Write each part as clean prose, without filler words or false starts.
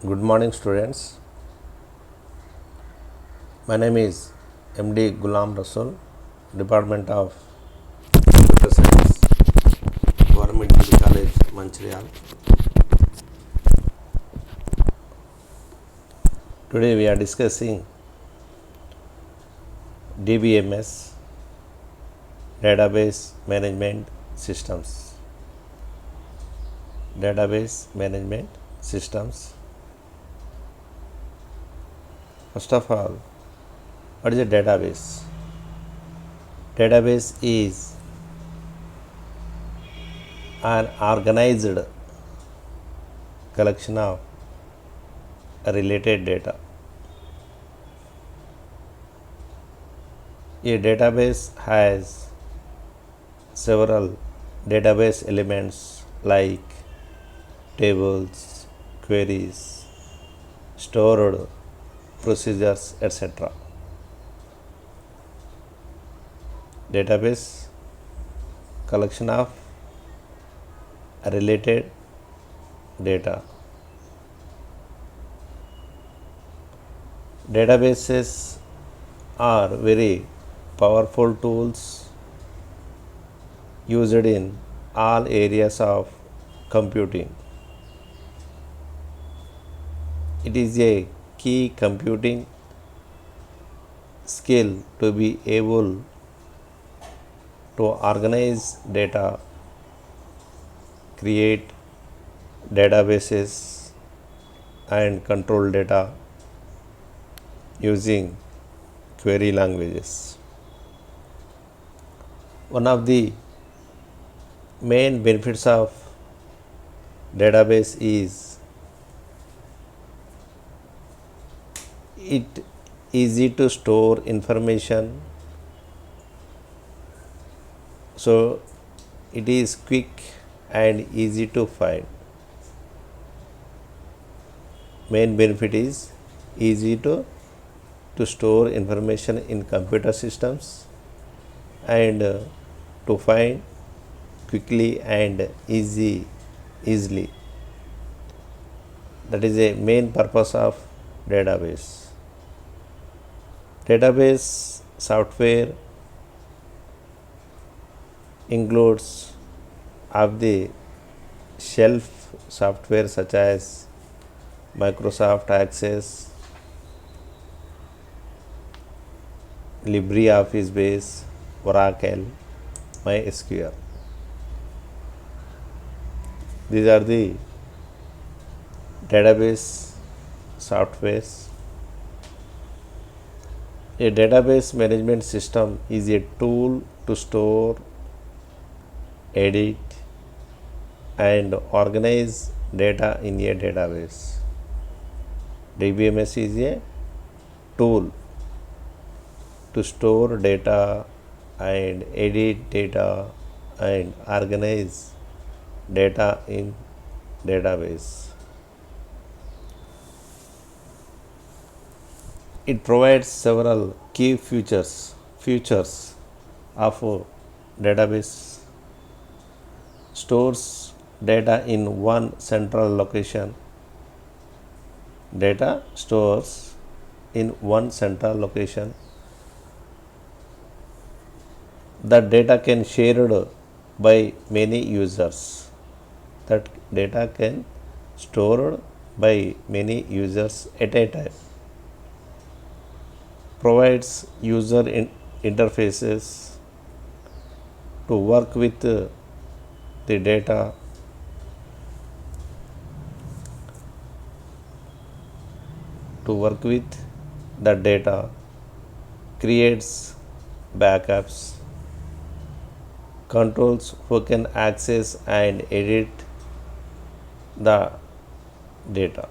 Good morning, students. My name is MD Gulam Rasul, Department of Computer Science, Government Degree College, Mancherial. Today we are discussing DBMS, Database Management Systems. Database Management Systems. First of all, what is a database? Database is an organized collection of related data. A database has several database elements like tables, queries, stored procedures, etc. Database collection of related data. Databases are very powerful tools used in all areas of computing. It is a key computing skill to be able to organize data, create databases, and control data using query languages. One of the main benefits of database is it easy to store information, so it is quick and easy to find. Main benefit is easy to store information in computer systems and to find quickly and easily. That is a main purpose of database. Database software includes of the shelf software such as Microsoft Access, LibreOffice Base, Oracle, MySQL. These are the database softwares. A database management system is a tool to store, edit, and organize data in a database. DBMS is a tool to store data and edit data and organize data in database. It provides several key features of a database. Stores data in one central location. Data stores in one central location. That data can shared by many users. That data can stored by many users at a time. Provides user interfaces to work with the data, creates backups, controls who can access and edit the data,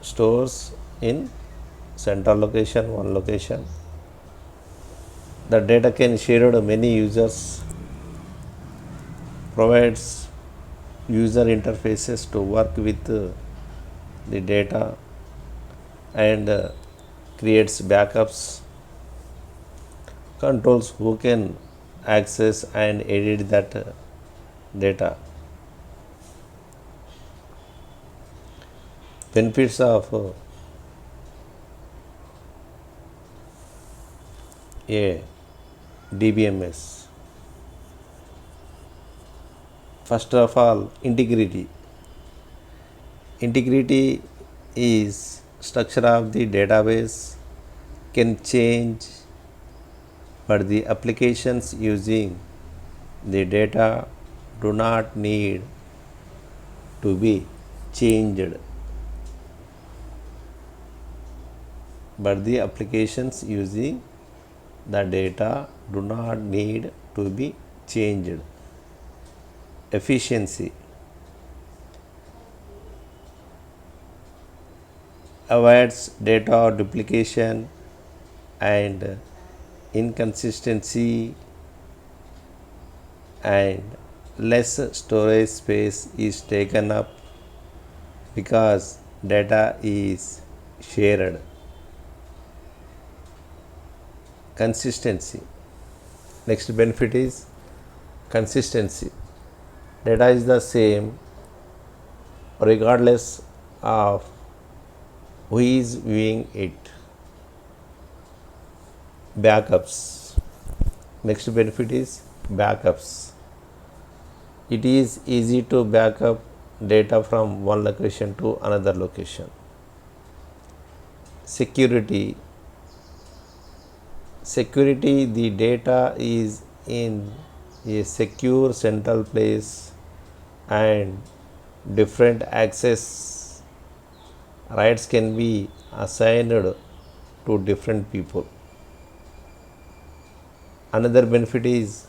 stores in central location, one location. The data can share to many users, provides user interfaces to work with the data and creates backups, controls who can access and edit that data. benefits of a DBMS. First of all, integrity. Integrity is structure of the database can change, but the applications using the data do not need to be changed. But the applications using the data do not need to be changed. Efficiency. Avoids data duplication and inconsistency, and less storage space is taken up because data is shared. Consistency. Next benefit is consistency. Data is the same regardless of who is viewing it. Backups. Next benefit is backups. It is easy to back up data from one location to another location. Security. Security, the data is in a secure central place and different access rights can be assigned to different people. Another benefit is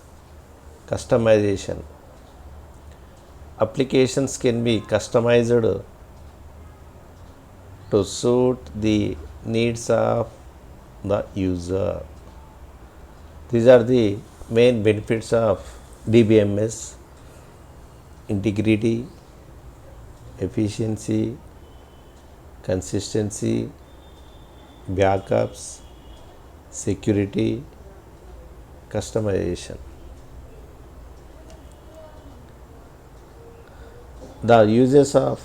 customization. Applications can be customized to suit the needs of the user. These are the main benefits of DBMS: integrity, efficiency, consistency, backups, security, customization. The uses of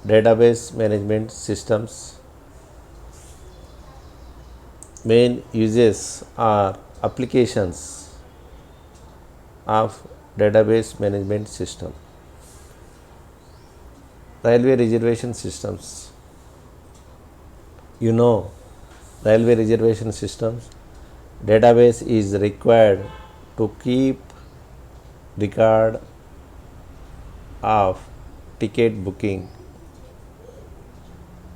database management systems. Main uses are applications of database management system. Railway reservation systems. Railway reservation systems. Database is required to keep record of ticket booking,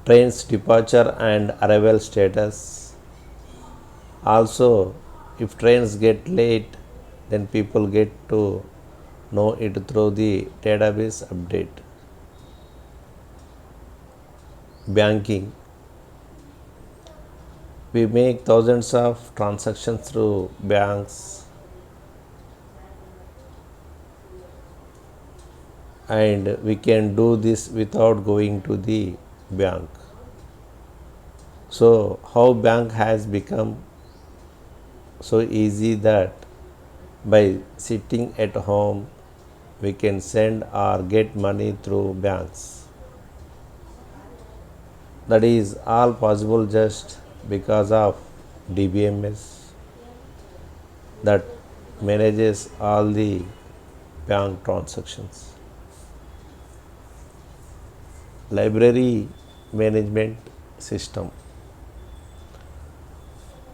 trains departure and arrival status. Also, if trains get late, then people get to know it through the database update. Banking. We make thousands of transactions through banks, and we can do this without going to the bank. So, how bank has become so easy that by sitting at home we can send or get money through banks. That is all possible just because of DBMS that manages all the bank transactions. Library management system.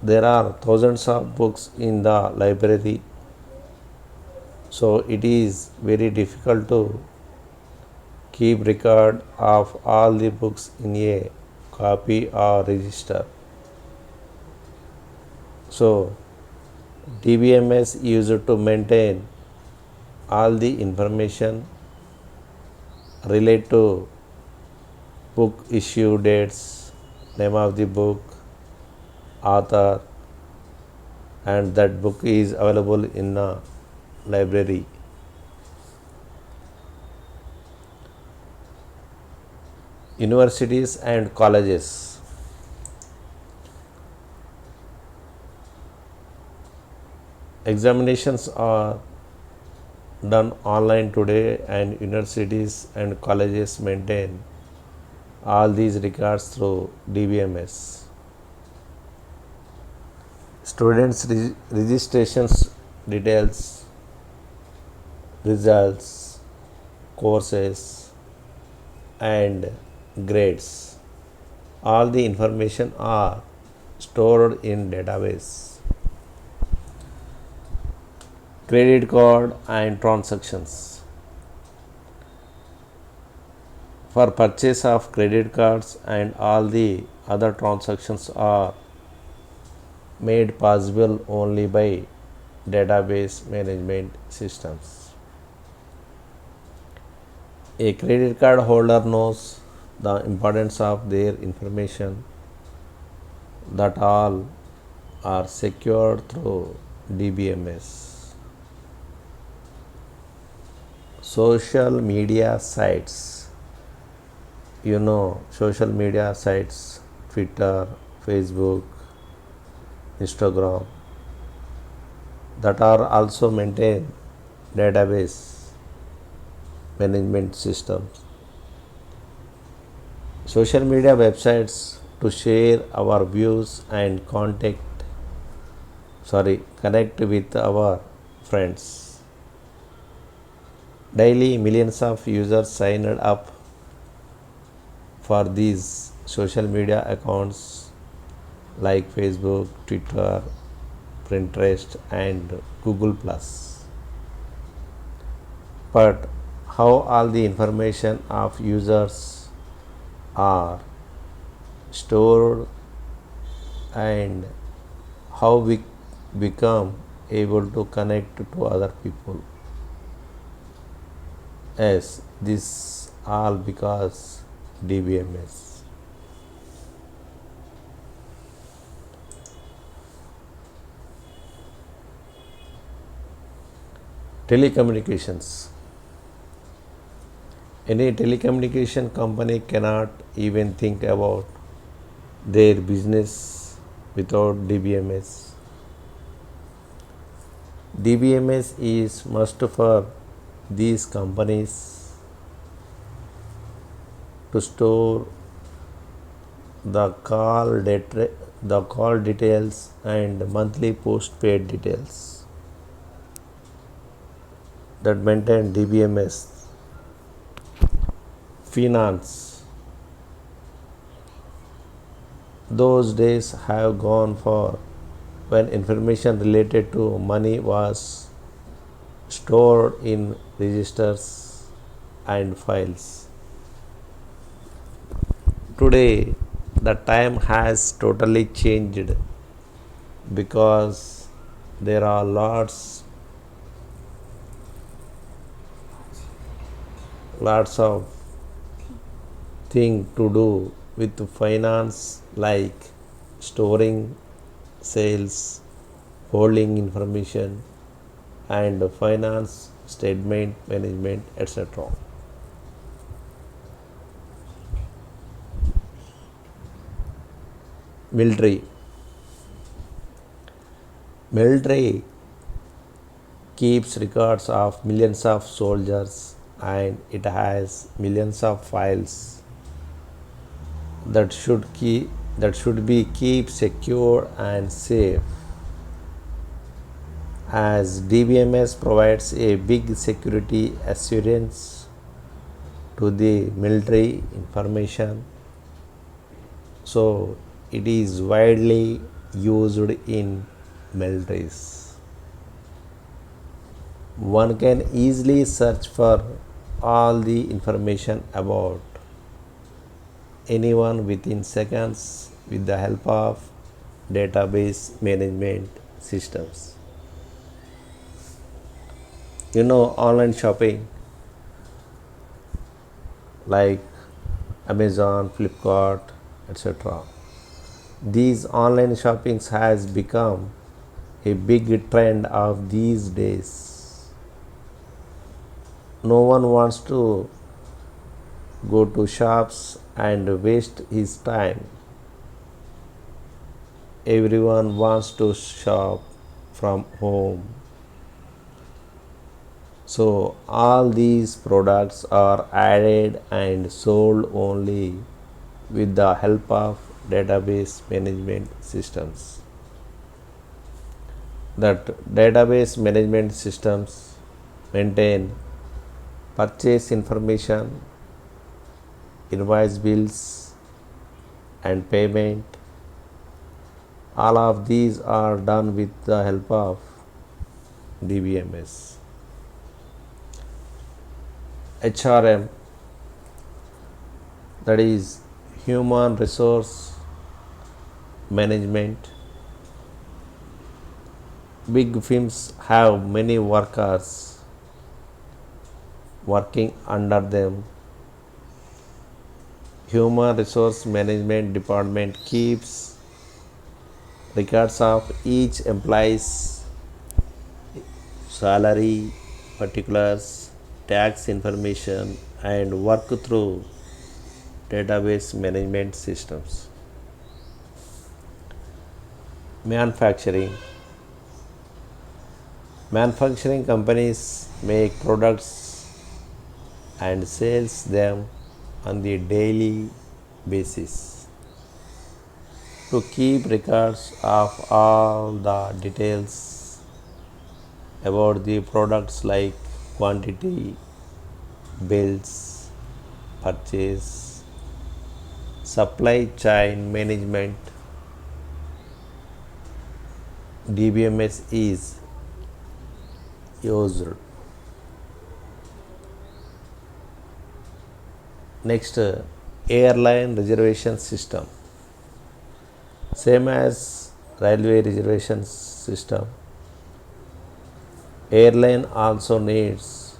There are thousands of books in the library, so it is very difficult to keep record of all the books in a copy or register. So, DBMS used to maintain all the information related to book issue dates, name of the book, author, and that book is available in a library. Universities and colleges. Examinations are done online today, and universities and colleges maintain all these records through DBMS. Students' registrations details, results, courses, and grades. All the information are stored in database. Credit card and transactions. For purchase of credit cards and all the other transactions are made possible only by database management systems. A credit card holder knows the importance of their information that all are secured through DBMS. Social media sites. Social media sites, Twitter, Facebook, Instagram, that are also maintain database management systems. Social media websites to share our views and connect with our friends. Daily millions of users signed up for these social media accounts like Facebook, Twitter, Pinterest, and Google Plus. But how all the information of users are stored and how we become able to connect to other people? Yes, this all because DBMS. Telecommunications. Any telecommunication company cannot even think about their business without DBMS. DBMS is must for these companies to store the call details and monthly postpaid details that maintain DBMS. Finance. Those days have gone for when information related to money was stored in registers and files. Today, the time has totally changed because there are lots of thing to do with finance like storing sales, holding information, and finance statement management, etc. Military. Military keeps records of millions of soldiers and it has millions of files that should be kept secure and safe, as DBMS provides a big security assurance to the military information. So it is widely used in militaries. One can easily search for all the information about anyone within seconds with the help of database management systems. Online shopping like Amazon, Flipkart, etc. These online shoppings has become a big trend of these days. No one wants to go to shops and waste his time. Everyone wants to shop from home. So all these products are added and sold only with the help of database management systems. That database management systems maintain purchase information, invoice bills, and payment. All of these are done with the help of DBMS. HRM, that is human resource management. Big firms have many workers working under them. Human resource management department keeps records of each employee's salary, particulars, tax information, and work through database management systems. Manufacturing. Manufacturing companies make products and sells them on the daily basis. To keep records of all the details about the products like quantity, bills, purchase, supply chain management, DBMS is used. Next, airline reservation system. Same as railway reservation system, airline also needs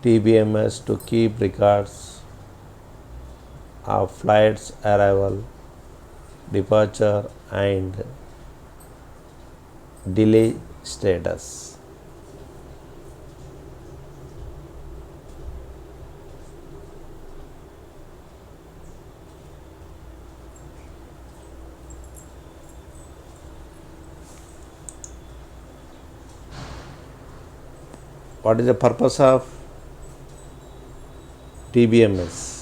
TBMS to keep records of flights arrival, departure, and delay status. What is the purpose of TBMS?